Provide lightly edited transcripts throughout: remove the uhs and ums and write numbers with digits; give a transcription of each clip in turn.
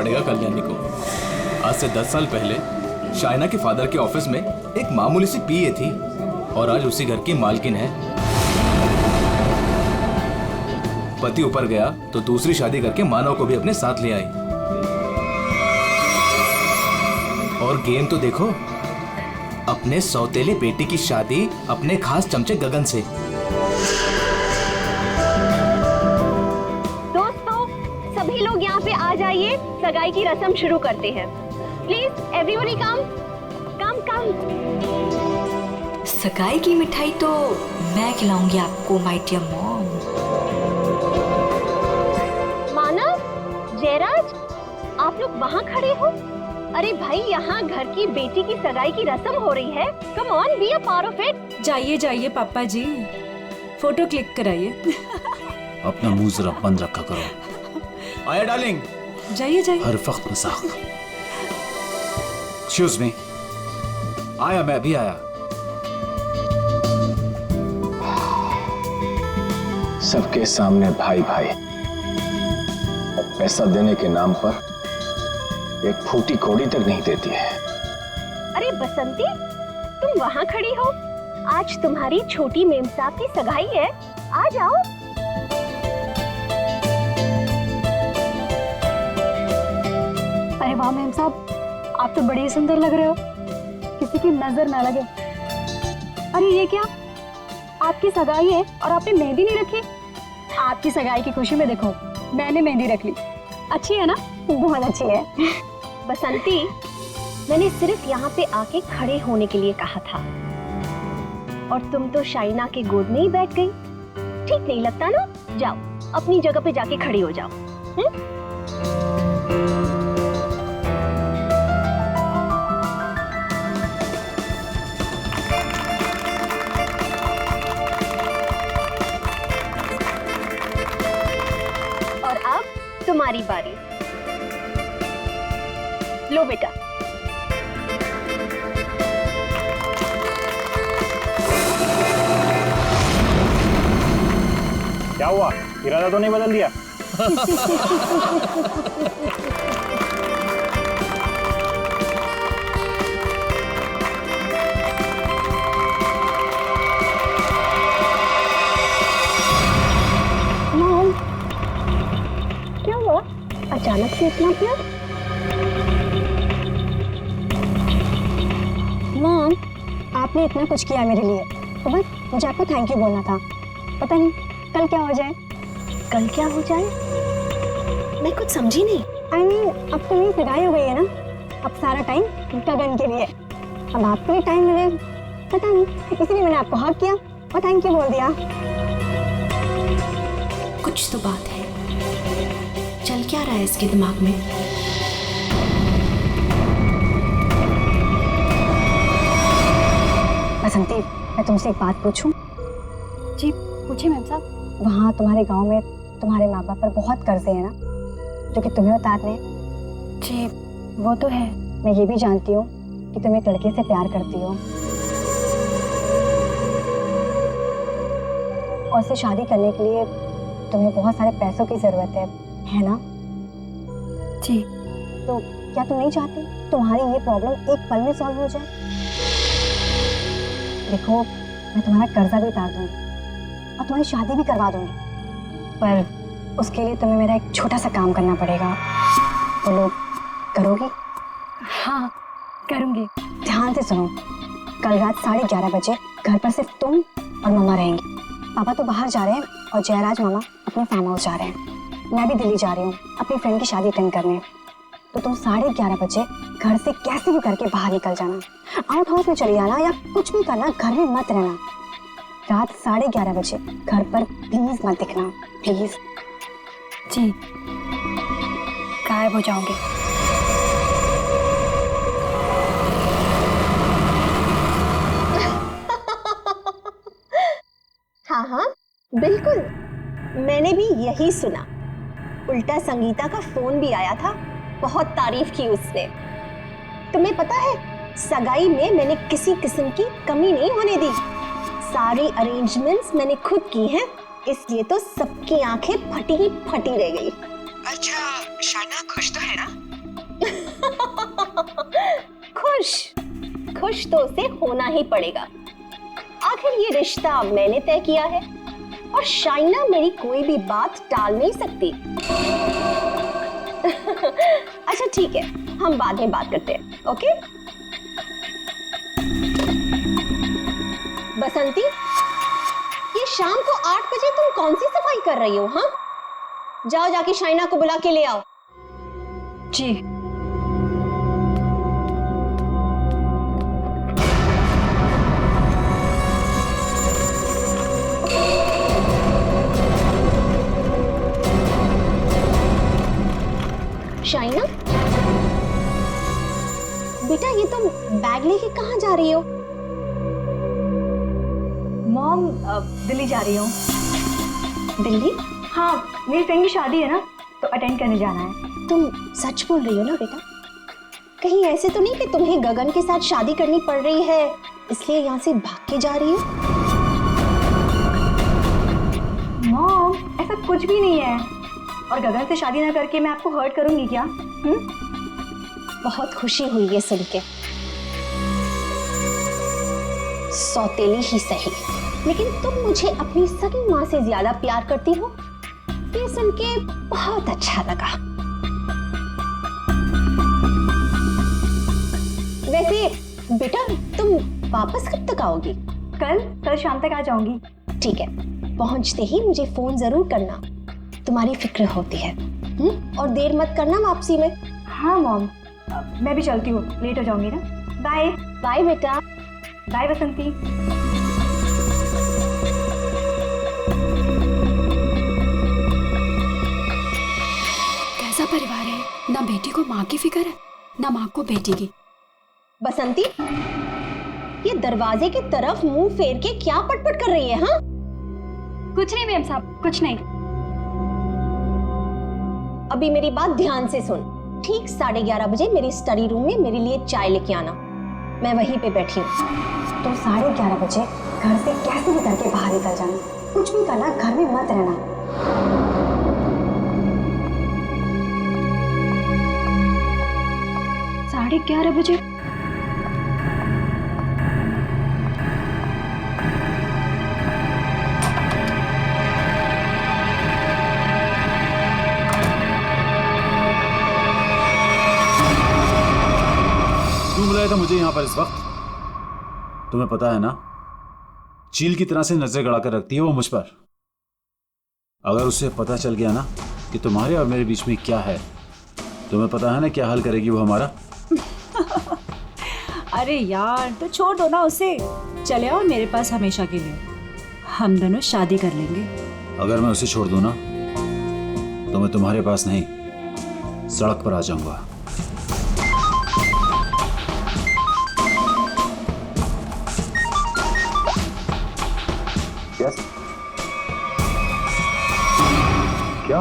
पड़ेगा कल्याणी को। आज से 10 साल पहले शाइना के फादर के ऑफिस में एक मामूली सी पीए थी और आज उसी घर की मालकिन है। पति ऊपर गया तो दूसरी शादी करके मानव को भी अपने साथ ले आई। और गेम तो देखो, अपने सौतेले बेटी की शादी अपने खास चमचे गगन से। दोस्तों, सभी लोग यहाँ पे आ जाइए, सगाई की रस्म शुरू करते हैं। प्लीज एवरीबॉडी कम कम कम। सगाई की मिठाई तो मैं खिलाऊंगी आपको माय डियर मॉम। मानव, जयराज, आप लोग वहाँ खड़े हो? अरे भाई, यहाँ घर की बेटी की सगाई की रस्म हो रही है। Come on, be a part of it. जाइए जाइए पापा जी, फोटो क्लिक कराइए। अपना मुंह जरा बंद रखा करो। आया डार्लिंग। जाइए जाइए। हर वक्त मजाक। Excuse me. आया, मैं अभी आया। सबके सामने भाई भाई, पैसा देने के नाम पर एक फूटी कौड़ी तक नहीं देती है। अरे बसंती, तुम वहाँ खड़ी हो? आज तुम्हारी छोटी मेम साहब की सगाई है, आ जाओ। अरे वाह मेम साहब, आप तो बड़े सुंदर लग रहे हो, किसी की नजर ना लगे। अरे ये क्या, आपकी सगाई है और आपने मेहंदी नहीं रखी? आपकी सगाई की खुशी में देखो, मैंने मेहंदी रख ली। अच्छी है ना? बहुत अच्छी है। बसंती, मैंने सिर्फ यहाँ पे आके खड़े होने के लिए कहा था और तुम तो शाइना के गोद में ही बैठ गई। ठीक नहीं लगता ना? जाओ, अपनी जगह पे जाके खड़ी हो जाओ। और अब तुम्हारी बारी। लो बेटा। क्या हुआ, इरादा तो नहीं बदल दिया? मॉम, क्या हुआ? अचानक से इतना प्यार? मॉम, आपने इतना कुछ किया मेरे लिए, तो बस मुझे आपको थैंक यू बोलना था। पता नहीं कल क्या हो जाए। कल क्या हो जाए? मैं कुछ समझी नहीं। I mean, अब तो मेरी सगाई हो गई है ना, अब सारा टाइम गगन के लिए। अब आपको भी टाइम मिले, पता नहीं, इसलिए मैंने आपको हक किया और थैंक यू बोल दिया। कुछ तो बात है, चल क्या रहा है इसके दिमाग में? बसंती, मैं तुमसे एक बात पूछूं? जी पूछिए मैम साहब। वहाँ तुम्हारे गांव में तुम्हारे माँ बाप पर बहुत कर्जे हैं ना, जो कि तुम्हें उतारने हैं? जी वो तो है। मैं ये भी जानती हूँ कि तुम एक लड़के से प्यार करती हो और उससे शादी करने के लिए तुम्हें बहुत सारे पैसों की जरूरत है ना? जी। तो क्या तुम नहीं चाहती तुम्हारी ये प्रॉब्लम एक पल में सॉल्व हो जाए? देखो, मैं तुम्हारा कर्जा भी उतार दूंगी और तुम्हारी शादी भी करवा दूंगी, पर उसके लिए तुम्हें मेरा एक छोटा सा काम करना पड़ेगा। बोलो, करोगी? हाँ करूंगी। ध्यान से सुनो, कल रात 11:30 बजे घर पर सिर्फ तुम और मम्मा रहेंगी। पापा तो बाहर जा रहे हैं और जयराज मामा अपने फार्म हाउस जा रहे हैं। मैं भी दिल्ली जा रही हूँ अपनी फ्रेंड की शादी अटेंड करने। तो तुम 11:30 बजे घर से कैसे भी करके बाहर निकल जाना, आउट हाउस में चले जाना या कुछ भी करना, घर में मत रहना। रात 11:30 बजे घर पर प्लीज मत दिखना, प्लीज। जी, गायब हो जाओगे। हाँ हाँ बिल्कुल, मैंने भी यही सुना। उल्टा संगीता का फोन भी आया था, बहुत तारीफ की उसने। तुम्हें पता है, सगाई में मैंने किसी किस्म की कमी नहीं होने दी। सारी अरेंजमेंट्स मैंने खुद की हैं, इसलिए तो सबकी आंखें फटी ही फटी रह गई। अच्छा, शाइना खुश तो है ना? खुश तो उसे होना ही पड़ेगा। आखिर ये रिश्ता मैंने तय किया है और शाइना मेरी कोई भी बात टाल नहीं सकती। अच्छा ठीक है, हम बाद में बात करते हैं, ओके? बसंती, ये शाम को 8 बजे तुम कौन सी सफाई कर रही हो? हाँ, जाओ जाके शाइना को बुला के ले आओ। जी। शाइना, बेटा ये तुम बैग लेके कहाँ जा रही हो? मॉम, दिल्ली जा रही हूँ। दिल्ली? हाँ, मेरी फ्रेंड की शादी है ना, तो अटेंड करने जाना है। तुम सच बोल रही हो ना बेटा? कहीं ऐसे तो नहीं कि तुम्हें गगन के साथ शादी करनी पड़ रही है इसलिए यहाँ से भाग के जा रही हो? मॉम, ऐसा कुछ भी नहीं है। और गगन से शादी ना करके मैं आपको हर्ट करूंगी क्या? बहुत खुशी हुई ये सुन के। सौतेली ही सही, लेकिन तुम मुझे अपनी सगी माँ से ज्यादा प्यार करती हो, ये सुन के बहुत अच्छा लगा। वैसे बेटा तुम वापस कब तक आओगी? कल शाम तक आ जाऊंगी। ठीक है, पहुंचते ही मुझे फोन जरूर करना, तुम्हारी फिक्र होती है। और देर मत करना वापसी में। हाँ मॉम, मैं भी चलती हूँ, लेट हो जाऊंगी ना। बाय। बाय बेटा। बाय बसंती। कैसा परिवार है, ना बेटी को माँ की फिक्र है ना माँ को बेटी की। बसंती, ये दरवाजे की तरफ मुंह फेर के क्या पटपट कर रही है? हाँ, कुछ नहीं मैम साहब, कुछ नहीं। अभी मेरी बात ध्यान से सुन। ठीक 11:30 बजे मेरी स्टडी रूम में मेरे लिए चाय लेके आना, मैं वहीं पे बैठी हूँ। तो 11:30 बजे घर से कैसे भी करके बाहर निकल जाना, कुछ भी करना, घर में मत रहना। 11:30 बजे? क्यों बुलाया था मुझे यहाँ पर इस वक्त? तुम्हें पता है ना, चील की तरह से नजर गड़ा कर रखती है वो मुझ पर। अगर उसे पता चल गया ना कि तुम्हारे और मेरे बीच में क्या है, तुम्हें पता है ना क्या हाल करेगी वो हमारा। अरे यार, तो छोड़ दो ना उसे, चले आओ मेरे पास हमेशा के लिए, हम दोनों शादी कर लेंगे। अगर मैं उसे छोड़ दूं ना तो मैं तुम्हारे पास नहीं, सड़क पर आ जाऊंगा। यस। क्या?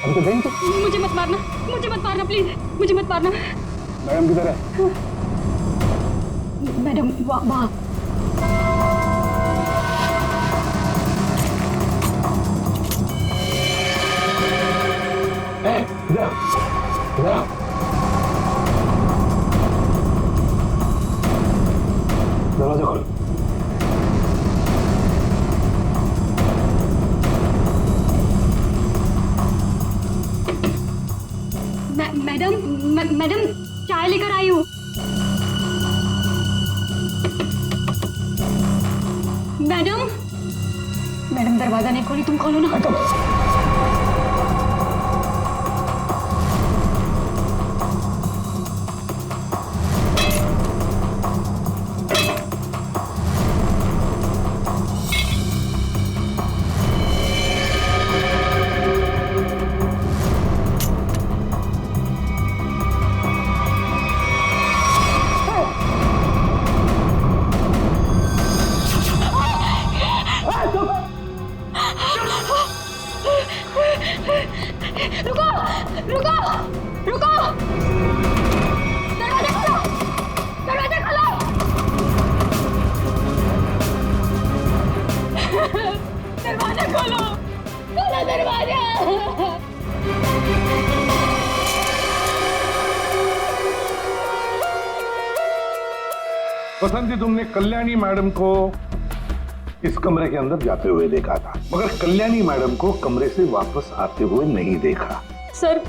हम तो देंगे। मुझे मत मारना प्लीज, मुझे मत मारना। मैडम किधर है? मैडम वहाँ। दरवाजा खोलो। मैडम चाय लेकर आई हूँ। मैडम दरवाजा नहीं खोली, तुम खोलो ना। रुको! दरवाजा खोलो! बसंती, तुमने कल्याणी मैडम को इस कमरे के अंदर जाते हुए देखा था, मगर कल्याणी मैडम को कमरे से वापस आते हुए नहीं देखा। सर,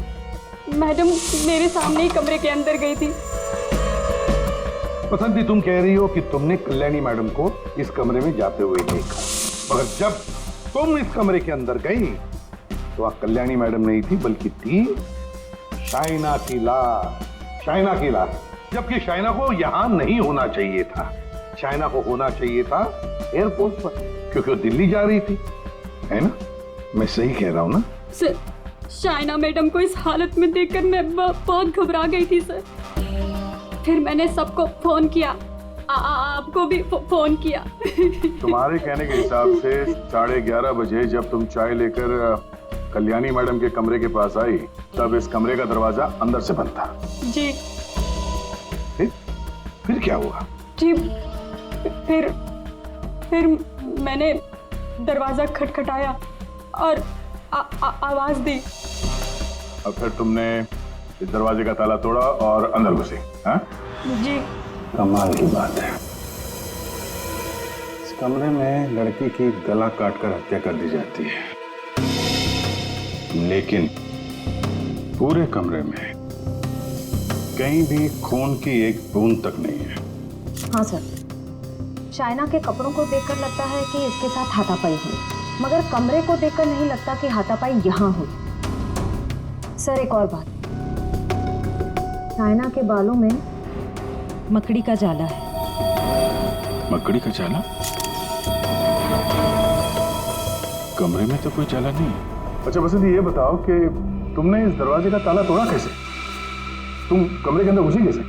मैडम मेरे सामने ही कमरे के अंदर गई थी। बसंती, तुम कह रही हो कि तुमने कल्याणी मैडम को इस कमरे में जाते हुए देखा, मगर जब तुम इस कमरे के अंदर गई तो वहां कल्याणी मैडम नहीं थी, बल्कि थी शाइना की लाश। शाइना की लाश, जबकि शाइना को यहां नहीं होना चाहिए था। शाइना को होना चाहिए था एयरपोर्ट पर, क्योंकि वो दिल्ली जा रही थी, है ना? मैं सही कह रहा हूं ना? सर, शाइना मैडम को इस हालत में देखकर मैं बहुत घबरा गई थी सर। फिर मैंने सबको फोन किया, आपको भी फोन किया। तुम्हारे कहने के हिसाब से 11:30 बजे जब तुम चाय लेकर कल्याणी मैडम के कमरे के पास आई, तब इस कमरे का दरवाजा अंदर से बंद था। जी। फिर क्या हुआ? जी, फिर मैंने दरवाजा खटखटाया और आवाज दी। और फिर तुमने इस दरवाजे का ताला तोड़ा और अंदर घुसे? हाँ? जी। कमाल की बात है, इस कमरे में लड़की की गला काटकर हत्या कर दी जाती है, लेकिन पूरे कमरे में कहीं भी खून की एक बूंद तक नहीं है। हाँ सर, शाइना के कपड़ों को देखकर लगता है कि इसके साथ हाथापाई हुई, मगर कमरे को देखकर नहीं लगता कि हाथापाई यहाँ हुई। सर, एक और बात, शाइना के बालों में मकड़ी का जाला है। मकड़ी का जाला? कमरे में तो कोई जाला नहीं। अच्छा बसंती, ये बताओ कि तुमने इस दरवाजे का ताला तोड़ा कैसे? तुम कमरे के अंदर घुसी कैसे?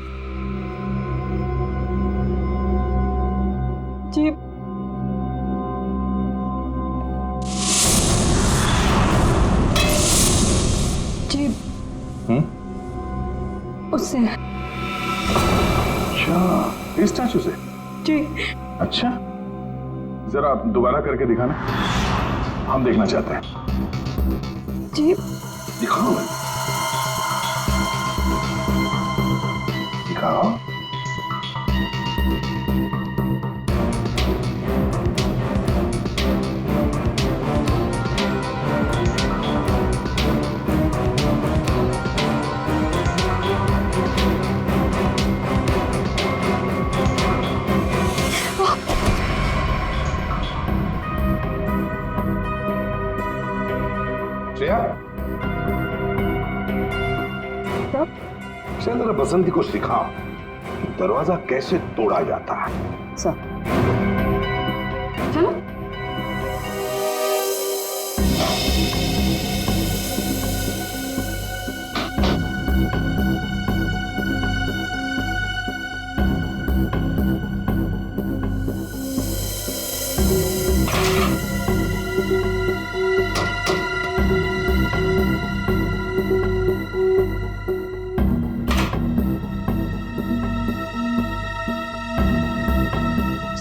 जी, जी, उससे। अच्छा, इस स्टैचू से? जी। अच्छा, जरा दोबारा करके दिखाना, हम देखना चाहते हैं। जी। दिखाओ, दिखाओ। जरा बसंती को सिखाओ दरवाजा कैसे तोड़ा जाता है। सर, चलो।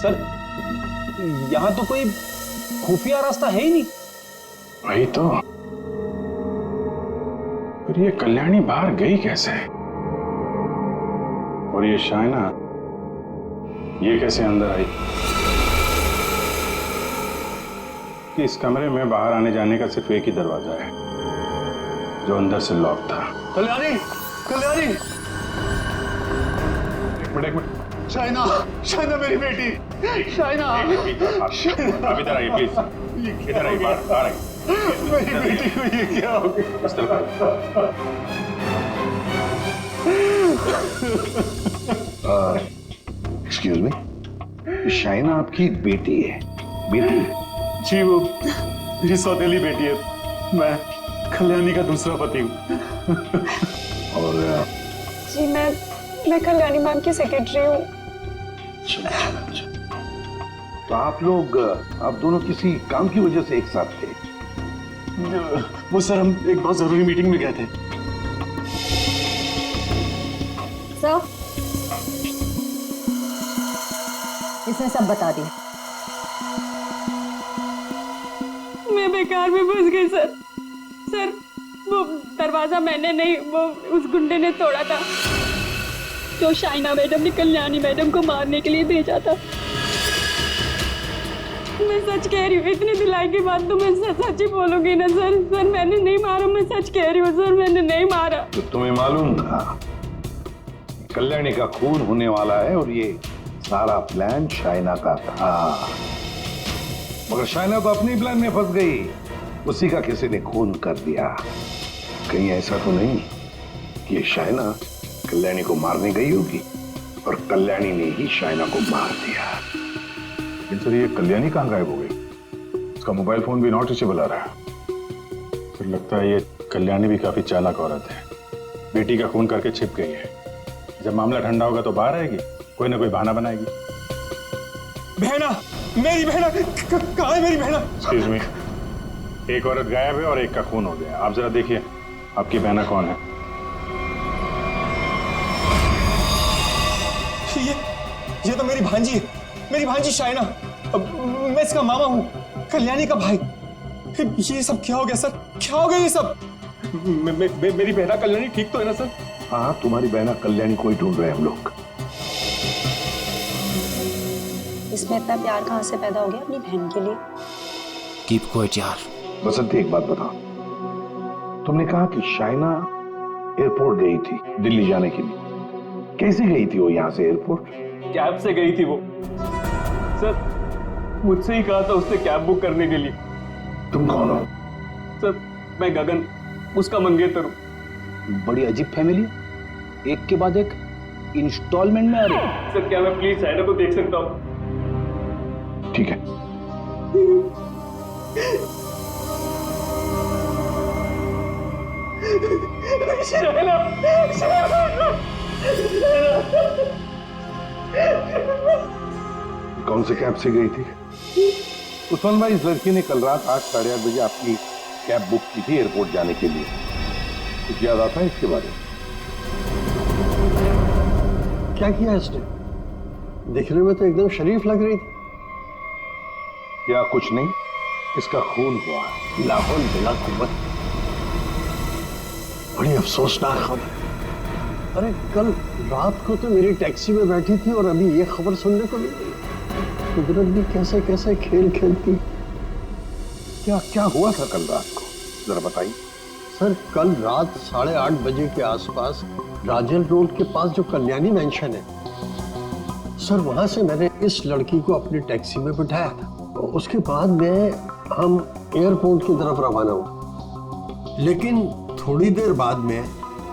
सर, यहाँ तो कोई खुफिया रास्ता है ही नहीं। वही तो, फिर ये कल्याणी बाहर गई कैसे? और ये शाइना, ये कैसे अंदर आई? कि इस कमरे में बाहर आने जाने का सिर्फ एक ही दरवाजा है, जो अंदर से लॉक था। कल्याणी, कल्याणी, एक मिनट। शाइना, शाइना मेरी बेटी, शाइना। आप इधर आइए प्लीज, इधर आइए, बाहर आइए। मेरी बेटी को ये क्या हो गया? इस तरफ एक्सक्यूज मी, शाइना आपकी बेटी है? बेटी? जी, वो मेरी सौतेली बेटी है। मैं कल्याणी का दूसरा पति हूँ। और जी, मैं कल्याणी मैम की सेक्रेटरी हूँ। तो आप लोग, आप दोनों किसी काम की वजह से एक साथ थे? वो सर, हम एक बहुत जरूरी मीटिंग में गए थे। सर, इसने सब बता दिया। मैं बेकार में फंस गई सर। सर, वो दरवाजा मैंने नहीं, वो उस गुंडे ने तोड़ा था। तो शाइना मैडम ने कल्याणी मैडम को मारने के लिए भेजा था। मैं सच कह रही हूँ, इतनी दिलाई के बाद तो मैं सच ही बोलूंगी ना सर। सर मैंने नहीं मारा, मैं सच कह रही हूँ सर, मैंने नहीं मारा। तो तुम्हें मालूम था कल्याणी का खून होने वाला है और ये सारा प्लान शाइना का था, मगर शाइना तो अपनी प्लान में फंस गई। उसी का किसी ने खून कर दिया। कहीं ऐसा तो नहीं कि ये शाइना कल्याणी को मारने गई होगी और कल्याणी ने ही शाइना को मार दिया। लेकिन सर ये कल्याणी कहाँ गायब हो गई? उसका मोबाइल फोन भी नॉट रीचेबल आ रहा है। फिर लगता है ये कल्याणी भी काफी चालाक औरत है, बेटी का खून करके छिप गई है। जब मामला ठंडा होगा तो बाहर आएगी, कोई ना कोई बहाना बनाएगी। बहना, मेरी बहना कहाँ है? मेरी बहना। एक्सक्यूज मी, एक औरत गायब है और एक का खून हो गया। आप जरा देखिए आपकी बहना कौन है। ये तो मेरी भांजी है, मेरी भांजी शाइना। मैं इसका मामा हूँ, कल्याणी का भाई। ये सब क्या हो गया सर? क्या हो गया ये सब? मेरी बहना कल्याणी ठीक तो है ना सर? हाँ, तुम्हारी बहना कल्याणी को ही ढूंढ रहे हैं हम लोग। इसमें इतना प्यार कहाँ से पैदा हो गया अपनी बहन के लिए? कीप क्वाइट यार। बसंती, एक बात बताओ, तुमने कहा कि शाइना एयरपोर्ट गई थी दिल्ली जाने के लिए। कैसे गई थी वो यहाँ से एयरपोर्ट? कैब से गई थी वो सर। मुझसे ही कहा था उसने कैब बुक करने के लिए। तुम कौन हो? सर मैं गगन, उसका मंगेतर हूँ। बड़ी अजीब फैमिली है, एक के बाद एक इंस्टॉलमेंट में आ रही है। सर क्या मैं प्लीज शाइना को देख सकता हूँ? ठीक है। शाइना, कौन से कैब से गई थी? उस्मान भाई, इस लड़की ने कल रात 8, साढ़े 8 बजे आपकी कैब बुक की थी एयरपोर्ट जाने के लिए। कुछ याद आता है इसके बारे में? क्या किया इसने? दिखने में तो एकदम शरीफ लग रही थी। क्या कुछ नहीं, इसका खून हुआ। लाहौल बिला कुव्वत। बड़ी अफसोसनाक खबर। अरे कल रात को तो मेरी टैक्सी में बैठी थी और अभी ये खबर सुनने को मिल गई। कुदरत भी कैसे कैसे खेल खेलती। क्या क्या हुआ था कल रात को, जरा बताइए। सर कल रात 8:30 बजे के आसपास राजन रोड के पास जो कल्याणी मैंशन है सर, वहां से मैंने इस लड़की को अपनी टैक्सी में बिठाया था। उसके बाद हम एयरपोर्ट की तरफ रवाना हुए। लेकिन थोड़ी देर बाद में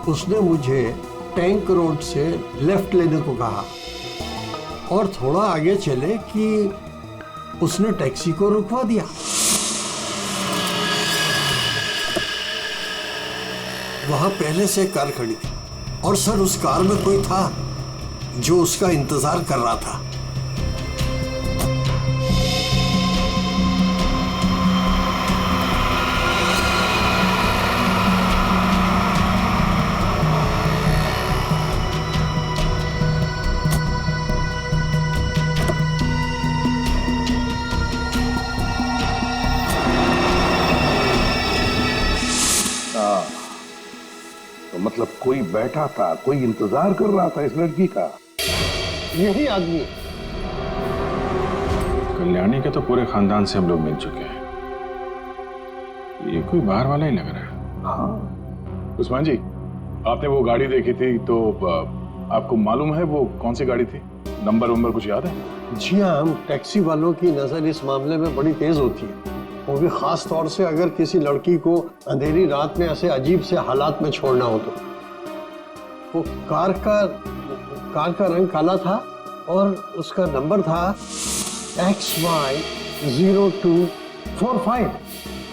उसने मुझे टैंक रोड से लेफ्ट लेने को कहा और थोड़ा आगे चले कि उसने टैक्सी को रुकवा दिया। वहां पहले से कार खड़ी थी और सर उस कार में कोई था जो उसका इंतजार कर रहा था। मतलब कोई बैठा था, कोई इंतजार कर रहा था इस लड़की का। यही आदमी। कल्याणी के तो पूरे खानदान से हम लोग मिल चुके हैं, ये कोई बाहर वाला ही लग रहा है। हाँ उस्मान जी, आपने वो गाड़ी देखी थी तो आपको मालूम है वो कौन सी गाड़ी थी? नंबर कुछ याद है? जी हाँ, हम टैक्सी वालों की नजर इस मामले में बड़ी तेज होती है, वो भी खास तौर से अगर किसी लड़की को अंधेरी रात में ऐसे अजीब से हालात में छोड़ना हो तो। वो कार का रंग काला था और उसका नंबर था XY0245।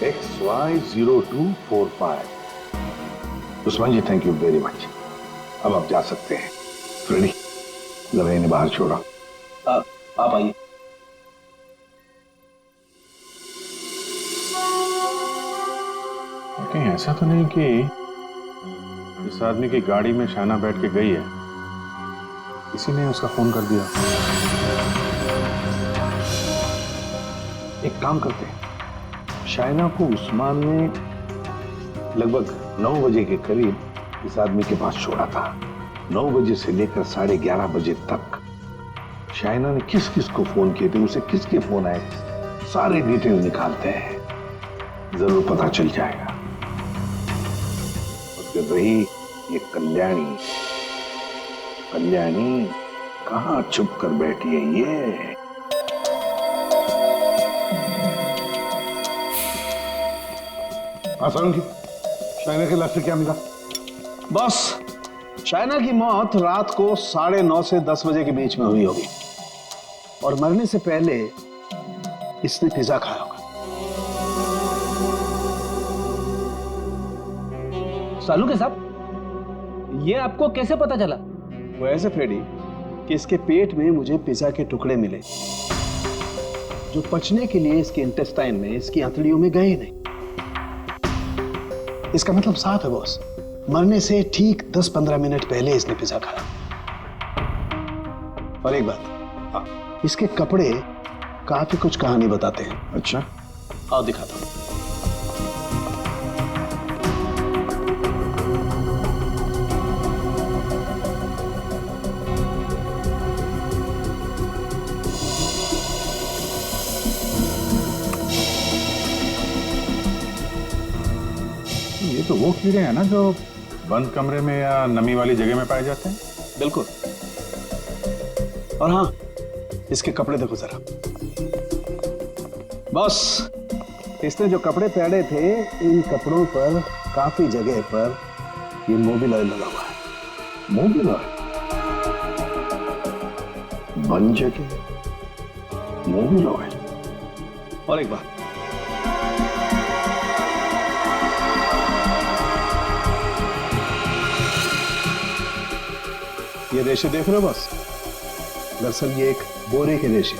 XY0245। Usman ji, thank you very much. अब आप जा सकते हैं। रेडी, जरा इन्हें बाहर छोड़ा। आप आइए। कहीं ऐसा तो नहीं कि इस आदमी की गाड़ी में शाइना बैठ के गई है, किसी ने उसका फोन कर दिया? एक काम करते हैं, शाइना को उस्मान ने लगभग 9 बजे के करीब इस आदमी के पास छोड़ा था। 9 बजे से लेकर 11:30 बजे तक शाइना ने किस किस को फोन किए थे, उसे किसके फोन आए, सारे डिटेल निकालते हैं, जरूर पता चल जाएगा। और फिर रही ये कल्याणी, कल्याणी कहां छुप कर बैठी है ये? आसान की शाइना के लाश से क्या मिला? बस शाइना की मौत रात को 9:30 से 10 बजे के बीच में हुई होगी और मरने से पहले इसने पिज्जा खाया होगा। सालू के साहब, ये आपको कैसे पता चला? वो ऐसे फ्रेडी कि इसके पेट में मुझे पिज्जा के टुकड़े मिले जो पचने के लिए इसके इंटेस्टाइन में, इसकी आंतड़ियों में गए नहीं। इसका मतलब साफ है बॉस, मरने से ठीक 10-15 मिनट पहले इसने पिज्जा खाया। और एक बात, इसके कपड़े काफी कुछ कहानी बताते हैं। अच्छा, आओ दिखाता हूं। ये तो वो कीड़े हैं ना जो बंद कमरे में या नमी वाली जगह में पाए जाते हैं? बिल्कुल। और हाँ, इसके कपड़े देखो जरा। बस इसने जो कपड़े पहने थे, इन कपड़ों पर काफी जगह पर ये मोबिल ऑयल लगा हुआ है। Mobil oil? बन जगह मोबिल ऑयल? और एक बात, ये रेशे देख रहे हो बस? दरअसल ये एक बोरे के रेशे,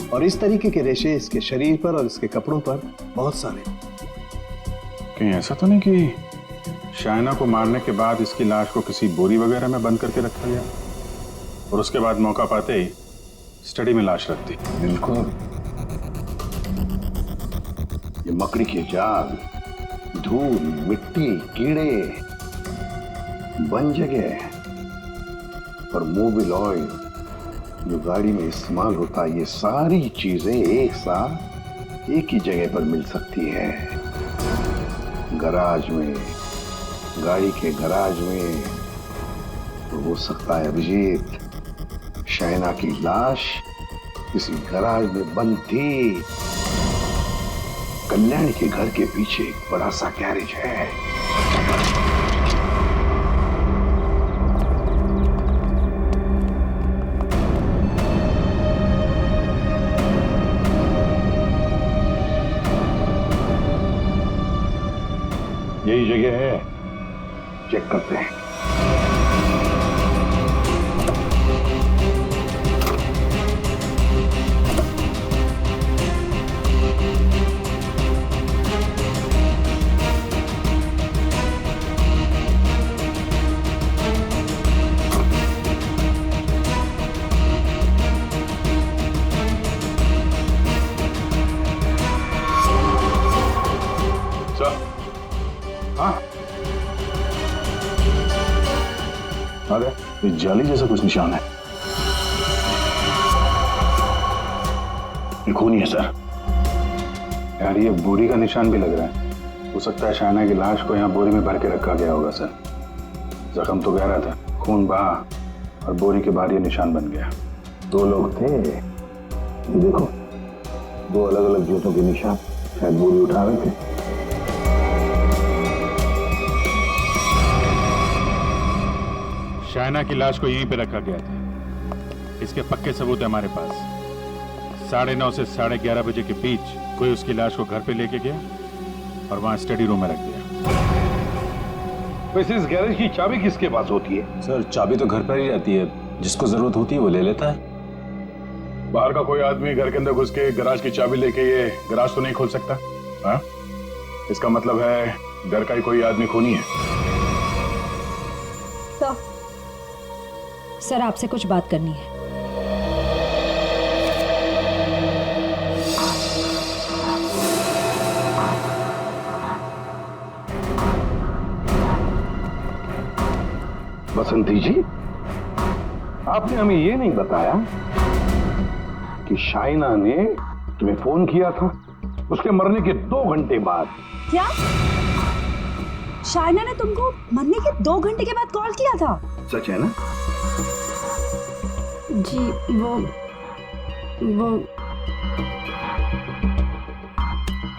और इस तरीके के रेशे इसके शरीर पर और इसके कपड़ों पर बहुत सारे। कहीं ऐसा तो नहीं कि शाइना को मारने के बाद इसकी लाश को किसी बोरी वगैरह में बंद करके रखा गया और उसके बाद मौका पाते ही स्टडी में लाश रख दी? बिल्कुल। ये मकड़ी के जाल, धूल, मिट्टी, कीड़े, बन जगह और मोबिल ऑयल जो गाड़ी में इस्तेमाल होता है, ये सारी चीजें एक साथ एक ही जगह पर मिल सकती है। गराज में, गाड़ी के गराज में। तो हो सकता है अभिजीत, शाइना की लाश किसी गराज में बंद थी। कल्याणी के घर के पीछे एक बड़ा सा गैरेज है। यही जगह है, चेक करते हैं। अरे ये जाली जैसा कुछ निशान है। ये खूनी है सर। यार ये बोरी का निशान भी लग रहा है। हो सकता है शाइना की लाश को यहाँ बोरी में भर के रखा गया होगा सर। जख्म तो गहरा था, खून बहा और बोरी के बाहर ये निशान बन गया। 2 लोग थे, ये देखो 2 अलग अलग जूतों के निशान, शायद बोरी उठा रहे थे। शाइना की लाश को यहीं पे रखा गया था। इसके पक्के सबूत है हमारे पास। 9:30 से 11:30 बजे के बीच कोई उसकी लाश को घर पे लेके गया और वहां स्टडी रूम में रख दिया। वैसे इस गैरेज की चाबी किसके पास होती है? सर चाबी तो घर पर ही रहती है, जिसको जरूरत होती है वो ले लेता है। बाहर का कोई आदमी घर के अंदर घुस के गराज की चाबी लेके ये गराज तो नहीं खोल सकता? हाँ? इसका मतलब है घर का ही कोई आदमी खूनी है। सर आपसे कुछ बात करनी है। बसंती जी, आपने हमें ये नहीं बताया कि शाइना ने तुम्हें फोन किया था उसके मरने के 2 घंटे बाद। क्या शाइना ने तुमको मरने के 2 घंटे के बाद कॉल किया था? सच है ना? जी वो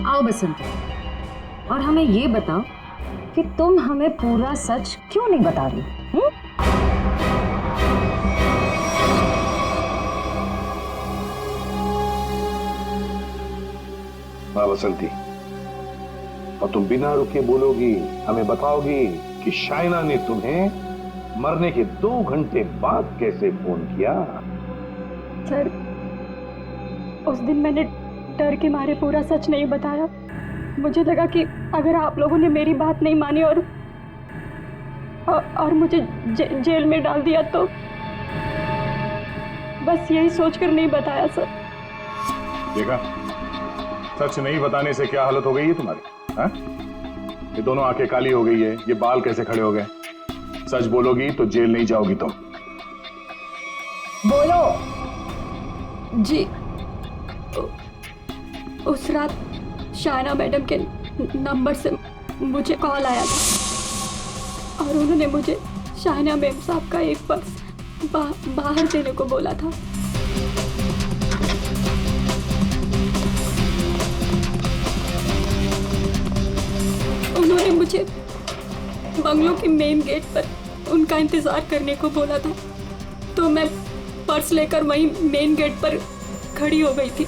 आओ बसंती, और हमें ये बताओ कि तुम हमें पूरा सच क्यों नहीं बता रही? हाँ बसंती, और तुम बिना रुके बोलोगी, हमें बताओगी कि शाइना ने तुम्हें मरने के 2 घंटे बाद कैसे फोन किया? सर, उस दिन मैंने डर के मारे पूरा सच नहीं बताया। मुझे लगा कि अगर आप लोगों ने मेरी बात नहीं मानी और मुझे जेल में डाल दिया तो बस यही सोचकर नहीं बताया सर। देखा, सच नहीं बताने से क्या हालत हो गई है तुम्हारी? हाँ? ये दोनों आंखें काली हो गई है, ये बाल कैसे खड़े हो गए? सच बोलोगी तो जेल नहीं जाओगी तुम। बोलो। जी, उस रात शाइना मैडम के नंबर से मुझे कॉल आया था और उन्होंने मुझे शाइना मैम साहब का एक पर्स बाहर देने को बोला था। उन्होंने मुझे बंगलों के मेन गेट पर उनका इंतजार करने को बोला था, तो मैं पर्स लेकर वहीं मेन गेट पर खड़ी हो गई थी।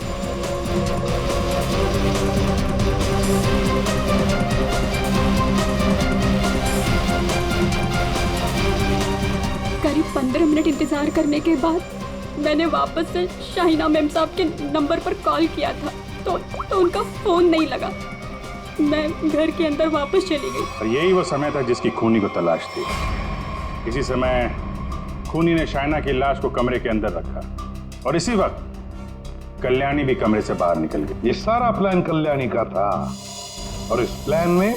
करीब 15 मिनट इंतजार करने के बाद मैंने वापस से शाइना मैम साहब के नंबर पर कॉल किया था, तो उनका फोन नहीं लगा। मैं घर के अंदर वापस चली गई। और यही वो समय था जिसकी खूनी को तलाश थी। इसी समय खूनी ने शाइना की लाश को कमरे के अंदर रखा और इसी वक्त कल्याणी भी कमरे से बाहर निकल गई। ये सारा प्लान कल्याणी का था और इस प्लान में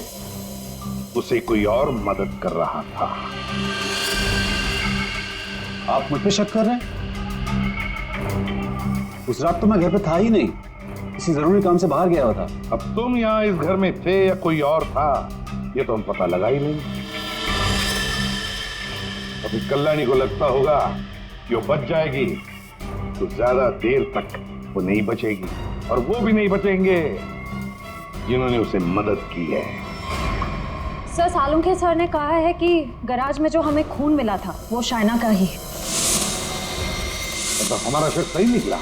उसे कोई और मदद कर रहा था। आप मुझ पे शक कर रहे हैं? उस रात तो मैं घर पे था ही नहीं, किसी जरूरी काम से बाहर गया हुआ था। अब तुम यहाँ इस घर में थे या कोई और था, ये तो हम पता लगा ही नहीं। अभी कल्याणी को लगता होगा कि वो बच जाएगी, तो ज्यादा देर तक वो नहीं बचेगी, और वो भी नहीं बचेंगे जिन्होंने उसे मदद की है। सर, सालुंखे सर ने कहा है कि गैराज में जो हमें खून मिला था वो शाइना का ही है। तो हमारा शक सही निकला।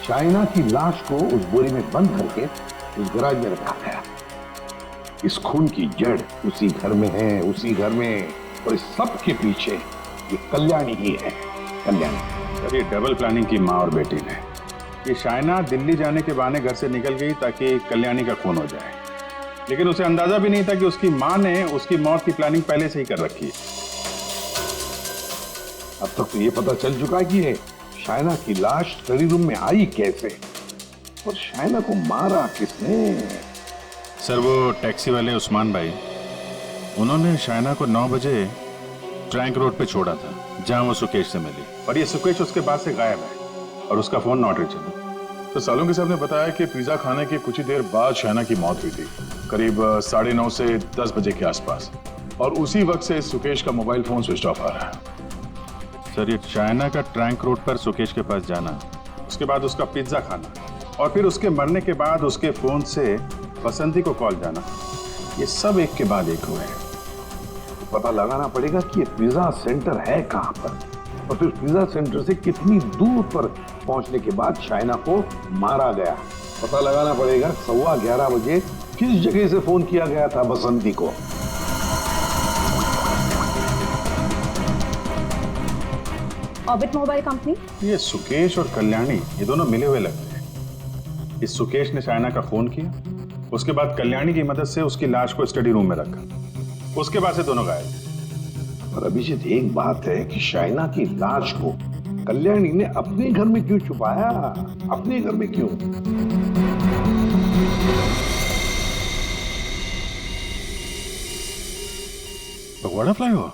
शाइना की लाश को उस बोरी में बंद करके उस गैराज में रखा गया। इस खून की जड़ उसी घर में है, उसी घर में, और इस सब के पीछे ये कल्याणी ही है। कल्याणी। ये डबल प्लानिंग की माँ और बेटी ने। ये शाइना दिल्ली जाने के बहाने घर से निकल गई ताकि कल्याणी का खून हो जाए, लेकिन उसे अंदाजा भी नहीं था कि उसकी माँ ने उसकी मौत की प्लानिंग पहले से ही कर रखी है। अब तक तो ये पता चल चुका है कि ये शाइना की लाश स्टडी रूम में आई कैसे, और शाइना को मारा किसने? सर, वो टैक्सी वाले उस्मान भाई, उन्होंने शाइना को 9 बजे ट्रैंक रोड पे छोड़ा था जहां वो सुकेश से मिली, और ये सुकेश उसके बाद से गायब है और उसका फोन नॉट रीचेबल। तो सालुंखे साहब ने बताया कि पिज्जा खाने के कुछ ही देर बाद शाइना की मौत हुई थी, करीब 9:30 से 10 बजे के आसपास, और उसी वक्त से सुकेश का मोबाइल फोन स्विच ऑफ आ रहा है। सर, ये शाइना का ट्रैंक रोड पर सुकेश के पास जाना, उसके बाद उसका पिज्जा खाना, और फिर उसके मरने के बाद उसके फोन से बसंती को कॉल जाना, ये सब एक के बाद एक हुए। तो पता लगाना पड़ेगा कि ये पिज्जा सेंटर है कहां पर, और फिर पिज्जा सेंटर से कितनी दूर पर पहुंचने के बाद शाइना को मारा गया। पता लगाना पड़ेगा 11:15 बजे किस जगह से फोन किया गया था बसंती को। Orbit mobile company. ये सुकेश और कल्याणी, ये दोनों मिले हुए लगते हैं। इस सुकेश ने शाइना का फोन किया, उसके बाद कल्याणी की मदद से उसकी लाश को स्टडी रूम में रखा, उसके बाद से दोनों गायब। और अभिजीत, एक बात है कि शाइना की लाश को कल्याणी ने अपने घर में क्यों छुपाया? अपने घर में क्यों? फगवाड़ा फ्लाईओवर?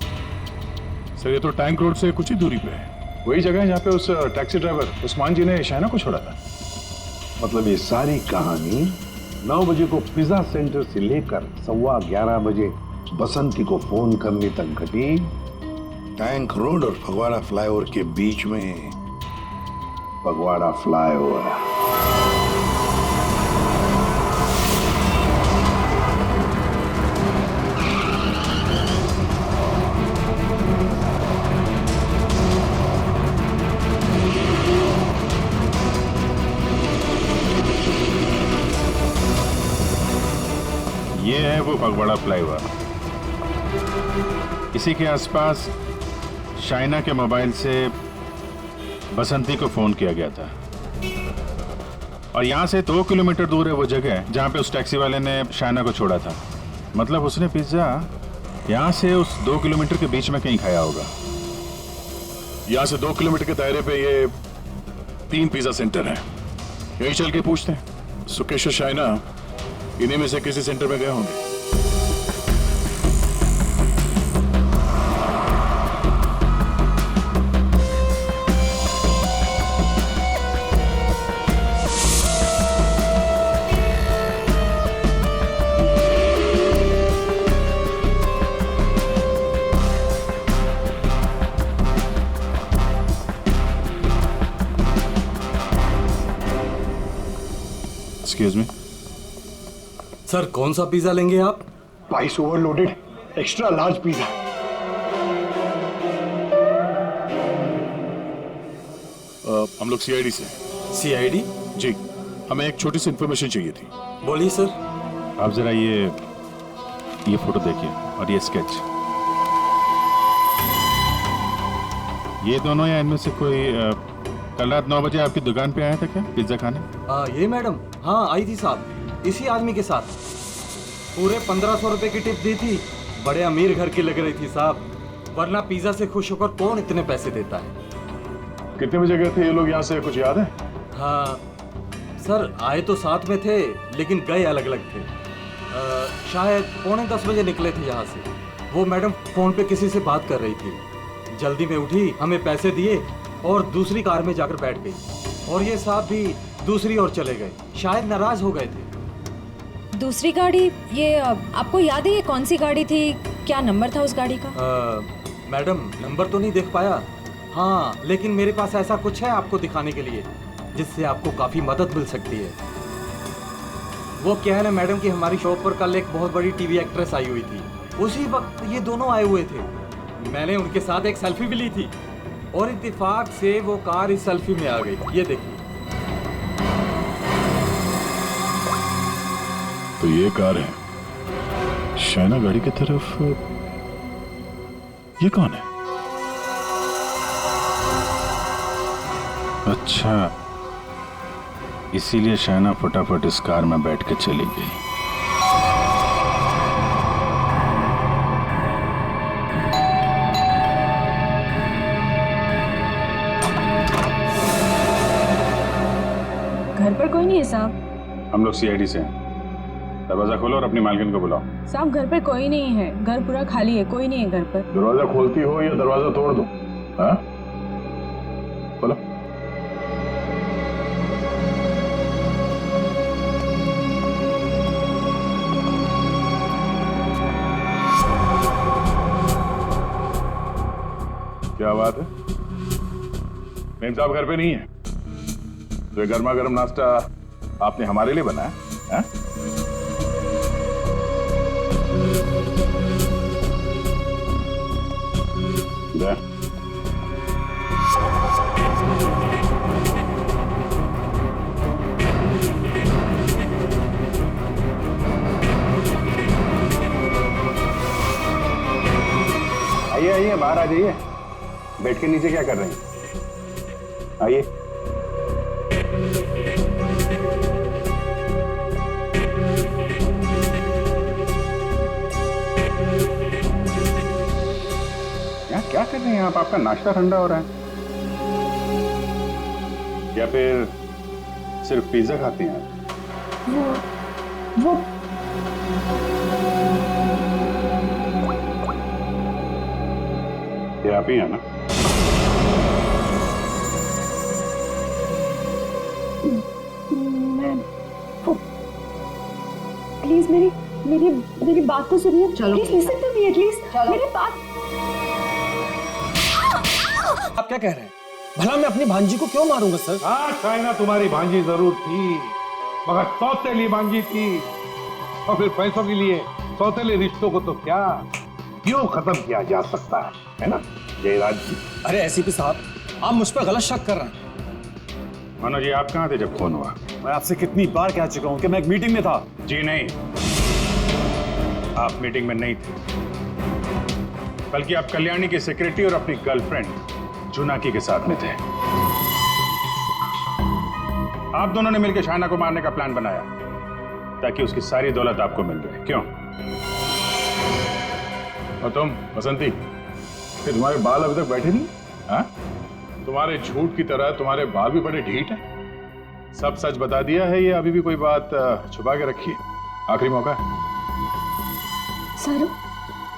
सर ये तो टैंक रोड से कुछ ही दूरी पे है। वही जगह है जहाँ पे उस टैक्सी ड्राइवर उस्मान जी ने शाइना को छोड़ा था। मतलब ये सारी कहानी 9 बजे को पिज्जा सेंटर से लेकर 11:15 बजे बसंती को फोन करने तक घटी टैंक रोड और फगवाड़ा फ्लाईओवर के बीच में। फगवाड़ा फ्लाईओवर। ये है वो फगवाड़ा फ्लाईओवर। इसी के आसपास शाइना के मोबाइल से बसंती को फोन किया गया था और यहाँ से 2 किलोमीटर दूर है वो जगह जहाँ पे उस टैक्सी वाले ने शाइना को छोड़ा था। मतलब उसने पिज्जा यहाँ से उस 2 किलोमीटर के बीच में कहीं खाया होगा। यहाँ से 2 किलोमीटर के दायरे पे ये 3 पिज्जा सेंटर हैं। यही चल के पूछते हैं। सुकेश और शाइना इन्हीं में से किसी सेंटर में गए होंगे। एक्सक्यूज मी सर, कौन सा पिज्जा लेंगे आप? Spice overloaded extra large pizza. हम लोग सीआईडी से। सीआईडी? जी, हमें एक छोटी सी इंफॉर्मेशन चाहिए थी। बोलिए सर। आप जरा ये फोटो देखिए और ये स्केच। ये दोनों या इनमें से कोई कल रात 9 बजे आपकी दुकान पे आया था क्या पिज्जा खाने? ये मैडम, हाँ आई थी साहब, इसी आदमी के साथ। पूरे 1500 रुपए की टिप दी थी। बड़े अमीर घर की लग रही थी साहब, वरना पिज्जा से खुश होकर कौन इतने पैसे देता है। कितने बजे गए थे ये लोग यहाँ से, कुछ याद है? हाँ सर, आए तो साथ में थे लेकिन गए अलग अलग थे। शायद 9:45 बजे निकले थे यहाँ से। वो मैडम फोन पे किसी से बात कर रही थी। जल्दी में उठी, हमें पैसे दिए और दूसरी कार में जाकर बैठ गई। और ये साहब भी दूसरी ओर चले गए, शायद नाराज हो गए थे। दूसरी गाड़ी, ये आपको याद है ये कौन सी गाड़ी थी? क्या नंबर था उस गाड़ी का? मैडम नंबर तो नहीं देख पाया। हाँ, लेकिन मेरे पास ऐसा कुछ है आपको दिखाने के लिए जिससे आपको काफी मदद मिल सकती है। वो क्या है ना मैडम कि हमारी शॉप पर कल एक बहुत बड़ी टीवी एक्ट्रेस आई हुई थी। उसी वक्त ये दोनों आए हुए थे। मैंने उनके साथ एक सेल्फी भी ली थी और इत्तेफाक से वो कार इस सेल्फी में आ गई। ये देखिए। तो ये कार है शाइना गाड़ी की तरफ। ये कौन है? अच्छा, इसीलिए शाइना फटाफट इस कार में बैठ के चली गई। घर पर कोई नहीं है साहब। हम लोग सीआईडी से हैं। दरवाजा खोलो और अपनी मालकिन को बुलाओ। साहब घर पर कोई नहीं है, घर पूरा खाली है, कोई नहीं है घर पर। दरवाजा खोलती हो या दरवाजा तोड़ दो? हाँ, बोलो। क्या बात है? मेम साहब घर पे नहीं है तो ये गर्मा गर्म नाश्ता आपने हमारे लिए बनाया है? आइए आइए, बाहर आ जाइए। बैठ के नीचे क्या कर रहे हैं? आइए। क्या कर रहे हैं आप? आपका नाश्ता ठंडा हो रहा है या फिर सिर्फ पिज्जा खाते हैं? वो ये आप ही है ना? प्लीज मेरी बात तो सुनिए। चलो please listen to me at least. मेरी बात। आप क्या कह रहे हैं? भला मैं अपनी भांजी को क्यों मारूंगा सर? हाँ शाइना तुम्हारी भांजी जरूर थी, मगर सौतेली भांजी थी। और फिर पैसों के लिए सौतेले रिश्तों को तो क्या क्यों खत्म किया जा सकता है ना जयराज जी? अरे एसीपी साहब, आप मुझ पर गलत शक कर रहे हैं। मनोज जी, आप कहाँ थे जब फोन हुआ? मैं आपसे कितनी बार कह चुका हूँ कि मैं एक मीटिंग में था। जी नहीं, आप मीटिंग में नहीं थे, बल्कि आप कल्याणी के सेक्रेटरी और अपनी गर्लफ्रेंड जुनाकी के साथ में थे। आप दोनों ने मिलकर शाइना को मारने का प्लान बनाया ताकि उसकी सारी दौलत आपको मिल जाए। क्यों? और तुम बसंती, फिर तुम्हारे बाल अभी तक बैठे नहीं? हाँ? तुम्हारे झूठ की तरह तुम्हारे बाल भी बड़े ढीठ हैं। सब सच बता दिया है या अभी भी कोई बात छुपा के रखी है? आखिरी मौका है। सर,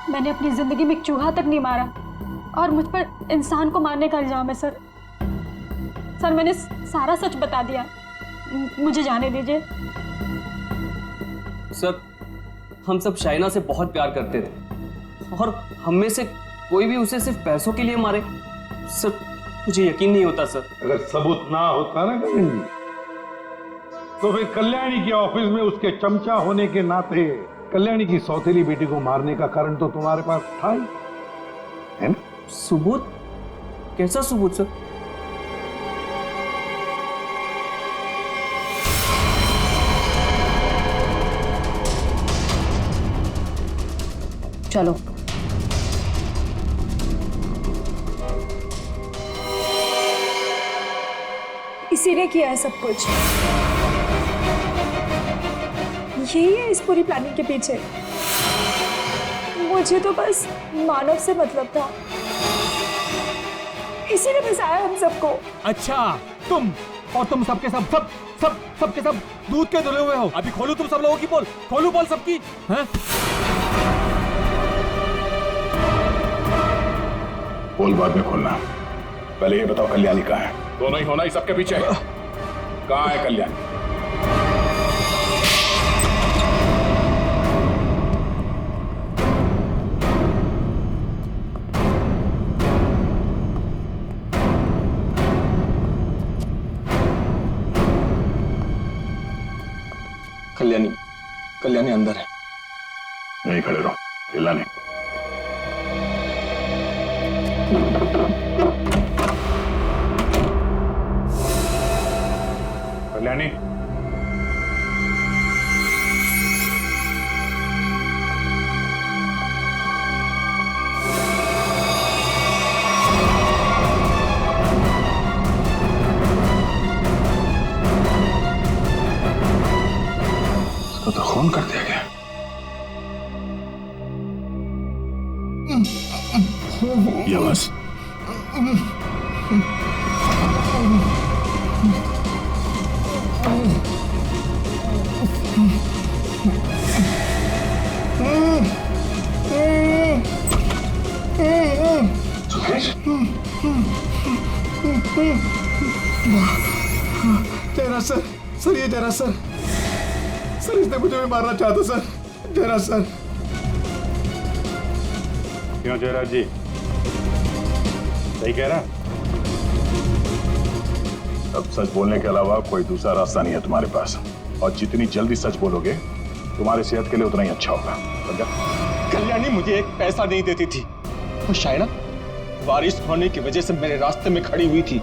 मैंने अपनी जिंदगी में एक चूहा तक नहीं मारा और मुझ पर इंसान को मारने का इल्जाम है सर। सर, मैंने सारा सच बता दिया, मुझे जाने दीजिए। सर, हम सब शाइना से बहुत प्यार करते थे और हम में से कोई भी उसे सिर्फ पैसों के लिए मारे, सर मुझे यकीन नहीं होता सर। अगर सबूत ना होता ना गगन जी, तो फिर कल्याणी के ऑफिस में उसके चमचा होने के नाते कल्याणी की सौतेली बेटी को मारने का कारण तो तुम्हारे पास था ही, है ना? सबूत? कैसा सबूत सर? चलो इसी ने किया है सब कुछ। यही है इस पूरी प्लानिंग के पीछे। मुझे तो बस मानव से मतलब था, इसी ने फंसाया हम सबको। अच्छा, तुम और तुम सबके सबके सब दूध के धुले हुए हो। अभी खोलू तुम सब लोगों की पोल, खोलू पोल सबकी। हैं? पोल बाद में खोलना, पहले ये बताओ कल्याणी कहाँ है? दोनों ही होना ही सबके पीछे है। कहाँ है कल्याणी? कल्याणी अंदर है। नहीं खड़े रहो, हिलना नहीं। कल्याणी, इसको तो खून कर दिया गया। ये बस जयराज सर, ये जयराज सर, इसने मुझे भी मारना चाहता सर। जयराज सर। क्यों जयराज जी, सही कह रहा? अब सच बोलने के अलावा कोई दूसरा रास्ता नहीं है तुम्हारे पास, और जितनी जल्दी सच बोलोगे तुम्हारी सेहत के लिए उतना ही अच्छा होगा। समझा? कल्याणी मुझे एक पैसा नहीं देती थी, और शायना बारिश होने की वजह से मेरे रास्ते में खड़ी हुई थी।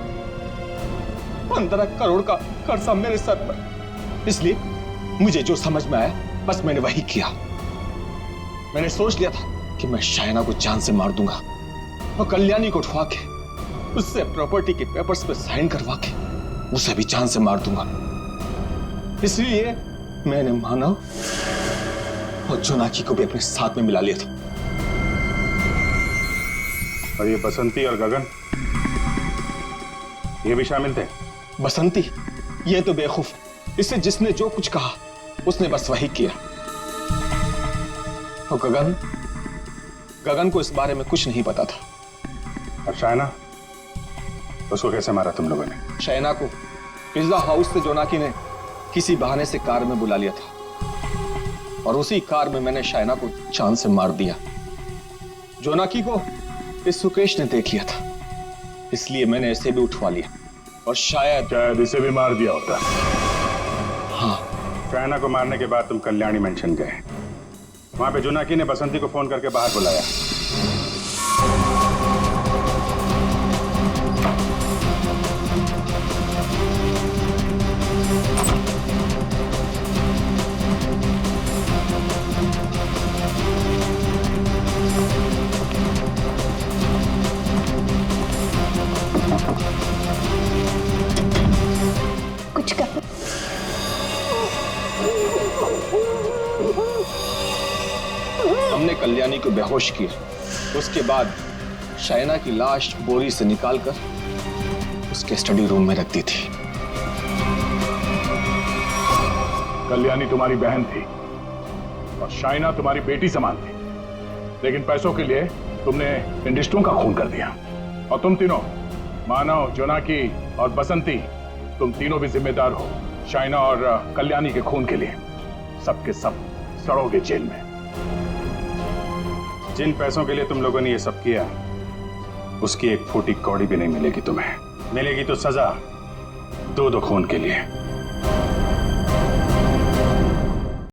15 करोड़ का कर्जा मेरे सर पर। इसलिए मुझे जो समझ में आया बस मैंने वही किया। मैंने सोच लिया था कि मैं शायना को जान से मार दूंगा और कल्याणी को उठवा के उससे प्रॉपर्टी के पेपर्स पे साइन करवा के उसे भी जान से मार दूंगा। इसलिए मैंने मानव और जुनाकी को भी अपने साथ में मिला लिया था। और ये बसंती और गगन, ये भी शामिल थे? बसंती ये तो बेवकूफ, इससे जिसने जो कुछ कहा उसने बस वही किया। और गगन को इस बारे में कुछ नहीं पता था। और शाइना, उसको कैसे मारा तुम लोगों ने? शाइना को पिज्जा हाउस से जोनाकी ने किसी बहाने से कार में बुला लिया था और उसी कार में मैंने शाइना को जान से मार दिया। जोनाकी को इस सुकेश ने देख लिया था, इसलिए मैंने इसे भी उठवा लिया और शायद इसे भी मार दिया होता। हाँ। शाइना को मारने के बाद तुम कल्याणी मेंशन गए। वहां पे जोनाकी ने बसंती को फोन करके बाहर बुलाया। कुछ कर। हमने कल्याणी को बेहोश किया। उसके बाद शाइना की लाश बोरी से निकालकर उसके स्टडी रूम में रख दी थी। कल्याणी तुम्हारी बहन थी और शाइना तुम्हारी बेटी समान थी, लेकिन पैसों के लिए तुमने इंडस्ट्रियों का खून कर दिया। और तुम तीनों, मानव, जोनाकी और बसंती, तुम तीनों भी जिम्मेदार हो शाइना और कल्याणी के खून के लिए। सबके सब सड़ोगे जेल में। जिन पैसों के लिए तुम लोगों ने ये सब किया, उसकी एक फूटी कौड़ी भी नहीं मिलेगी तुम्हें। मिलेगी तो सजा दो खून के लिए।